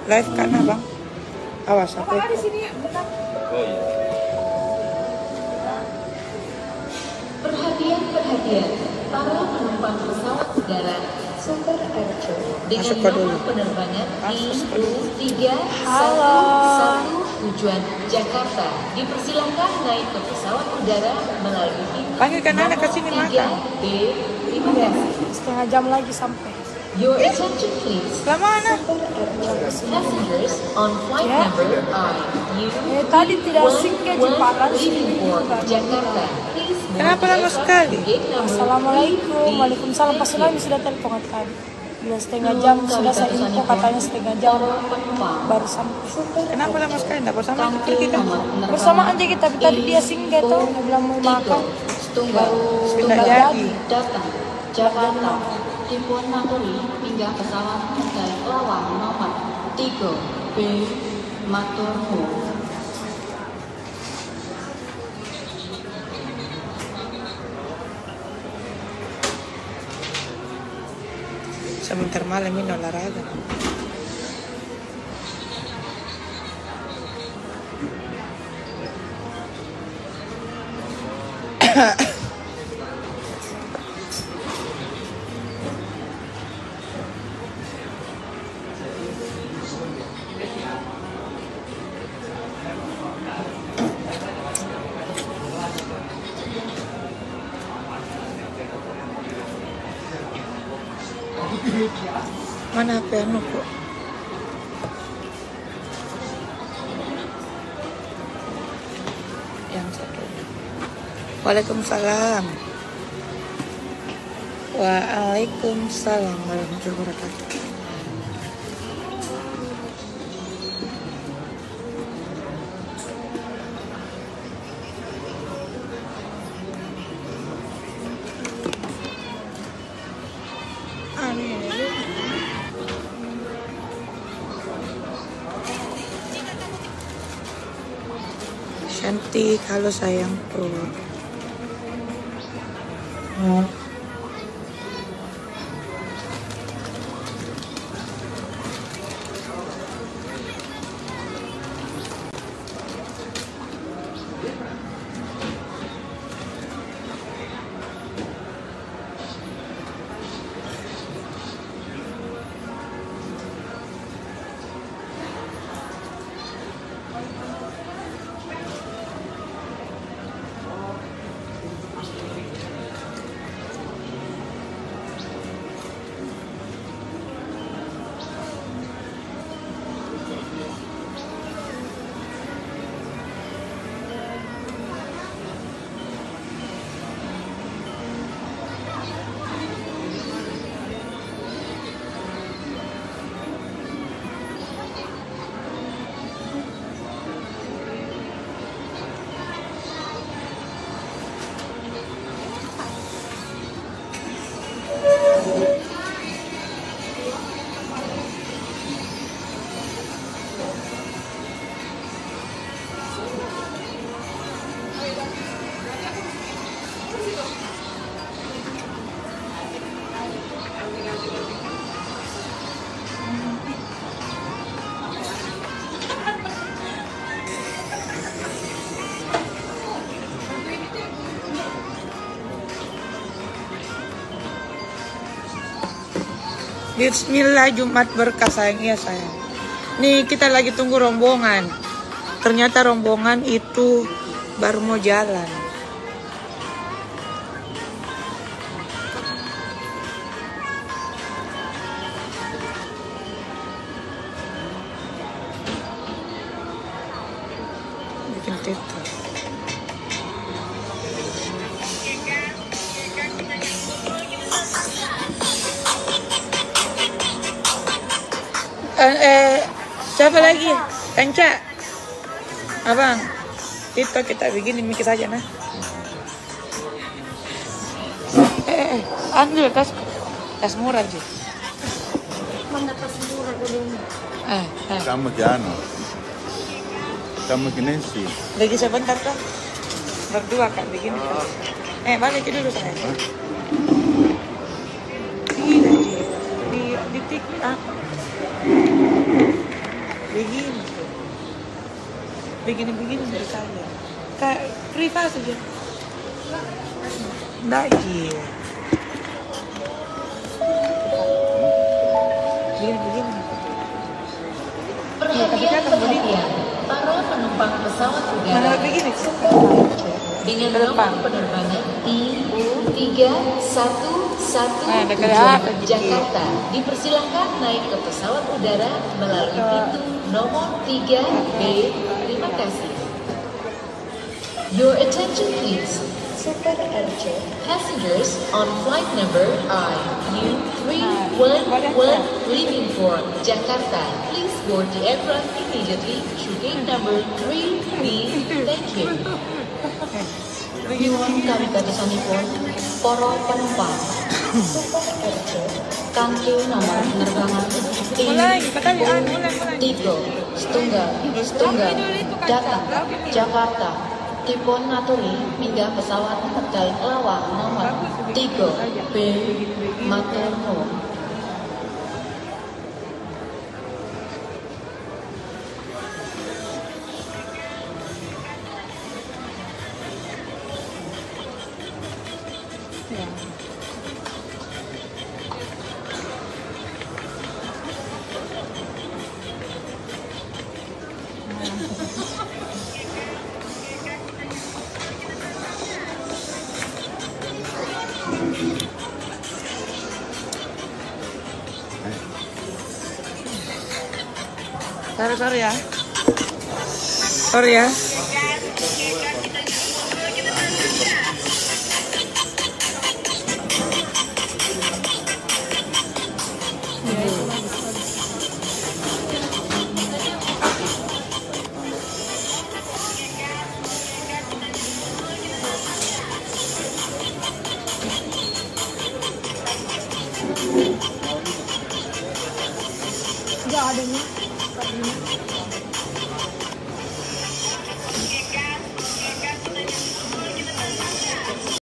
Live karena bang. Awas apa Di itu? sini bentar. Oh iya. Perhatian, para penumpang pesawat udara Super Airco dengan Masuk ke dulu. nomor penerbangan Masuk ke dulu. Halo. I311 tujuan Jakarta dipersilahkan naik ke pesawat udara melalui pintu Panggilkan anak ke sini nomor makan. 3B. Terima kasih. Setengah jam lagi sampai. Your attention please. Lama anak. Passengers on flight Ya. number U Tadi tidak sync ke Jepatan leaving for Jakarta. Please move Kenapa lama aircraft sekali? to gate number Assalamualaikum. 3B. Waalaikumsalam. Pas Thank you. sudah telepon tadi. Bila setengah jam sudah saya info katanya setengah jam baru sampai. Kenapa lama sekali? Tidak bersama itu pergi kan? Bersamaan aja kita, tapi tadi dia singgah tuh, dia bilang mau makan. Baru Tidak nggak jadi. Datang Jakarta Tipuan Maturi hingga pesawat dari Lawang nomor 3B Maturhu. Sebentar malam ini olahraga. Mana HP anu kok? Yang satu. Waalaikumsalam. Waalaikumsalam warahmatullahi wabarakatuh. Cantik, halo sayangku. Bismillah, Jumat berkah sayang. Iya sayang. Nih kita lagi tunggu rombongan. Ternyata rombongan itu baru mau jalan. Bikin TikTok. Siapa lagi? Kanca. Abang, TikTok kita begini mikir saja nah. Ambil tas murah aja. Mana tas murah dulu? Kamu Jano. Kamu Kinesi. Lagi sebentar kan? Berdua kan begini. Balik dulu saya. Di TikTok. begini ceritanya kayak privat saja. Nggak iya. Begini. Perhatian, para penumpang pesawat udara Mana begini? dengan Depan. nomor penerbangan IU311 Nah, dekat tujuan apa, Jiki? Jakarta dipersilahkan naik ke pesawat udara melalui pintu nomor 3B. Terima kasih. Your attention please. Super RJ. Passengers on flight number IU311 leaving for Jakarta, please board the aircraft immediately through gate number 3B. Thank you. Nyuwun kawigatosipun para penumpang Super RJ kanthi nomor penerbangan Mulai, pertanyaan, mulai. 3 datang Jakarta dipun aturi pindah pesawat Tegal Lawang nomor 3B matur nuwun. Sorry ya. Enggak adanya.